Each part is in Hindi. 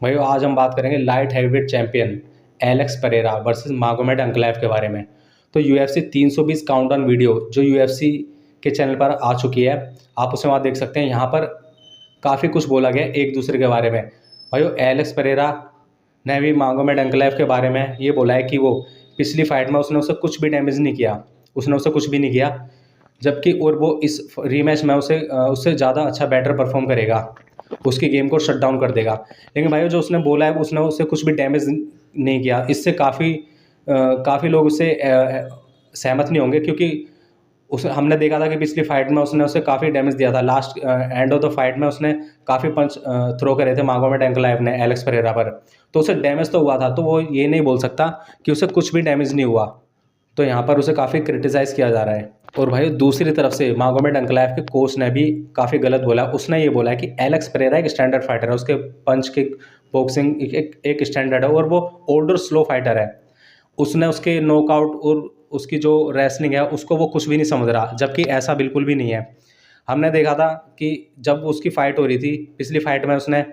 भाई आज हम बात करेंगे light heavyweight champion Alex Pereira versus Magomed Ankalaev के बारे में। तो यूएफसी 320 काउंटडाउन वीडियो जो यूएफसी के चैनल पर आ चुकी है, आप उसे वहाँ देख सकते हैं। यहाँ पर काफ़ी कुछ बोला गया एक दूसरे के बारे में। भाई एलेक्स पेरेरा ने भी मागोमेड अंकलैव के बारे में ये बोला है कि वो पिछली फाइट में उसने उसे कुछ भी डैमेज नहीं किया, उसने उसे कुछ भी नहीं किया, जबकि और वो इस रीमैच में उससे ज़्यादा अच्छा बेटर परफॉर्म करेगा, उसकी गेम को शट डाउन कर देगा। लेकिन भाई जो उसने बोला है उसने उससे कुछ भी डैमेज नहीं किया। इससे काफ़ी लोग उससे सहमत नहीं होंगे, क्योंकि उस हमने देखा था कि पिछली फाइट में उसने उसे काफ़ी डैमेज दिया था। Last end of the fight में उसने काफ़ी पंच थ्रो करे थे मागोमेड अंकलैव ने एलेक्स पेरेरा पर, तो उसे डैमेज तो हुआ था, तो वो ये नहीं बोल सकता कि उसे कुछ भी डैमेज नहीं हुआ। तो यहाँ पर उसे काफ़ी क्रिटिसाइज़ किया जा रहा है। और भाई दूसरी तरफ से मागोमेड अंकलैव के कोच ने भी काफ़ी गलत बोला। उसने ये बोला है कि एलेक्स पेरेरा एक स्टैंडर्ड फाइटर है, उसके पंच किक बॉक्सिंग एक स्टैंडर्ड है और वो ओल्डर स्लो फाइटर है। उसने उसके नॉकआउट और उसकी जो रेसलिंग है उसको वो कुछ भी नहीं समझ रहा, जबकि ऐसा बिल्कुल भी नहीं है। हमने देखा था कि जब उसकी फ़ाइट हो रही थी पिछली फाइट में, उसने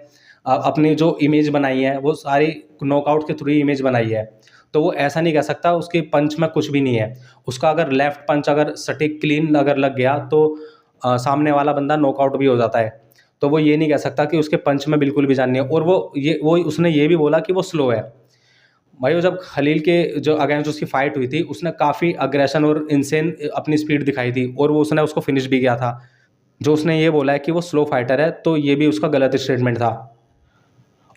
अपनी जो इमेज बनाई है वो सारी नॉकआउट के थ्रू ही इमेज बनाई है। तो वो ऐसा नहीं कह सकता उसके पंच में कुछ भी नहीं है। उसका अगर लेफ्ट पंच अगर सटीक क्लीन अगर लग गया तो सामने वाला बंदा नॉकआउट भी हो जाता है। तो वो ये नहीं कह सकता कि उसके पंच में बिल्कुल भी जान नहीं है। और वो उसने ये भी बोला कि वो स्लो है। भाई वो जब खलील के जो अगेंस्ट उसकी फाइट हुई थी, उसने काफ़ी अग्रेशन और इनसेन अपनी स्पीड दिखाई थी और वो उसने उसको फिनिश भी किया था। जो उसने ये बोला है कि वो स्लो फाइटर है, तो ये भी उसका गलत स्टेटमेंट था।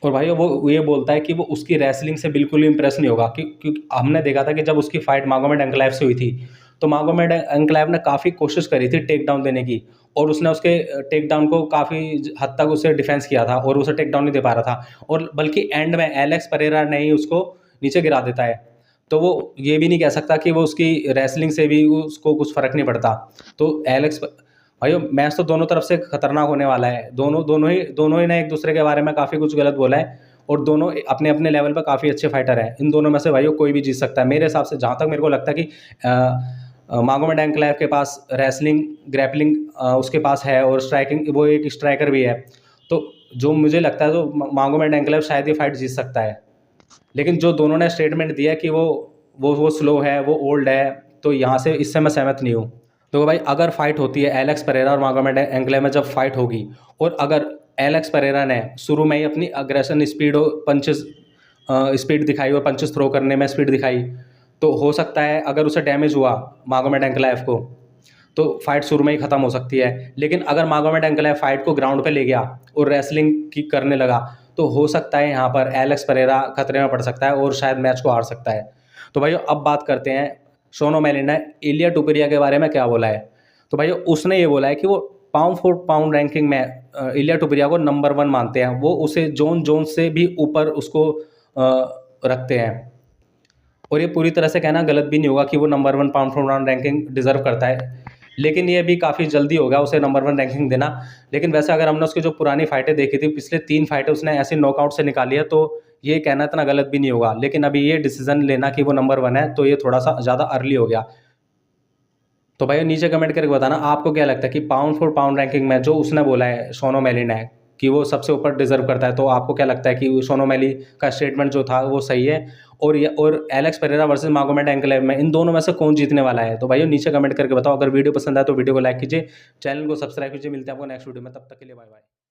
और भाई वो ये बोलता है कि वो उसकी रेसलिंग से बिल्कुल भी इम्प्रेस नहीं होगा, क्योंकि हमने देखा था कि जब उसकी फाइट मागोमेड अंकलैव से हुई थी, तो मागोमेड अंकलैव ने काफ़ी कोशिश करी थी टेक डाउन देने की, और उसने उसके टेक डाउन को काफ़ी हद तक उसे डिफेंस किया था और उसे टेक डाउन नहीं दे पा रहा था, और बल्कि एंड में एलेक्स परेरा ने ही उसको नीचे गिरा देता है। तो वो ये भी नहीं कह सकता कि वो उसकी रेसलिंग से भी उसको कुछ फ़र्क नहीं पड़ता। तो एलेक्स भाई मैच तो दोनों तरफ से खतरनाक होने वाला है। दोनों ही ने एक दूसरे के बारे में काफ़ी कुछ गलत बोला है, और दोनों अपने अपने लेवल पर काफ़ी अच्छे फाइटर हैं। इन दोनों में से भाई कोई भी जीत सकता है मेरे हिसाब से। जहाँ तक मेरे को लगता है कि मागोमेड अंकलैव के पास रेसलिंग ग्रैपलिंग उसके पास है, और स्ट्राइकिंग वो एक स्ट्राइकर भी है। तो जो मुझे लगता है तो मागोमेड अंकलैव शायद ये फाइट जीत सकता है। लेकिन जो दोनों ने स्टेटमेंट दिया कि वो स्लो है, वो ओल्ड है, तो यहाँ से इससे मैं सहमत नहीं हूँ। तो भाई अगर फाइट होती है एलेक्स परेरा और मागोमेड एंकले में, जब फाइट होगी और अगर एलेक्स परेरा ने शुरू में ही अपनी अग्रेशन स्पीड और पंचेस स्पीड दिखाई और पंचेस थ्रो करने में स्पीड दिखाई, तो हो सकता है अगर उसे डैमेज हुआ मागोमेड एंकलेव को, तो फाइट शुरू में ही ख़त्म हो सकती है। लेकिन अगर मागोमेड एंकलेव फाइट को ग्राउंड पे ले गया और रेसलिंग की करने लगा, तो हो सकता है यहाँ पर एलेक्स परेरा खतरे में पड़ सकता है और शायद मैच को हार सकता है। तो भाई अब बात करते हैं शोन ओमैली ने इलिया टुपुरिया के बारे में क्या बोला है। तो भाई उसने ये बोला है कि वो पाउंड फॉर पाउंड रैंकिंग में इलिया टुपुरिया को नंबर 1 मानते हैं। वो उसे जॉन जोन्स से भी ऊपर उसको रखते हैं, और ये पूरी तरह से कहना गलत भी नहीं होगा कि वो number 1 pound for pound ranking deserve करता है। लेकिन ये भी काफ़ी जल्दी होगा उसे नंबर 1 रैंकिंग देना। लेकिन वैसे अगर हमने उसकी जो पुरानी फाइटें देखी थी, पिछले 3 फाइटें उसने ऐसे नॉकआउट से निकाली है, तो ये कहना इतना गलत भी नहीं होगा। लेकिन अभी ये डिसीज़न लेना कि वो नंबर 1 है, तो ये थोड़ा-सा ज़्यादा अर्ली हो गया। तो भाई नीचे कमेंट करके बताना आपको क्या लगता है कि पाउंड फॉर पाउंड रैंकिंग में जो उसने बोला है शोन ओमैली ने कि वो सबसे ऊपर डिजर्व करता है, तो आपको क्या लगता है कि शोन ओमैली का स्टेटमेंट जो था वो सही है? और एलेक्स पेरेरा वर्सेस मागोमेड एंकलेव में इन दोनों में से कौन जीतने वाला है? तो भाई नीचे कमेंट करके बताओ। अगर वीडियो पसंद आए तो वीडियो को लाइक कीजिए, चैनल को सब्सक्राइब कीजिए। मिलते हैं आपको नेक्स्ट वीडियो में, तब तक के लिए बाय बाय।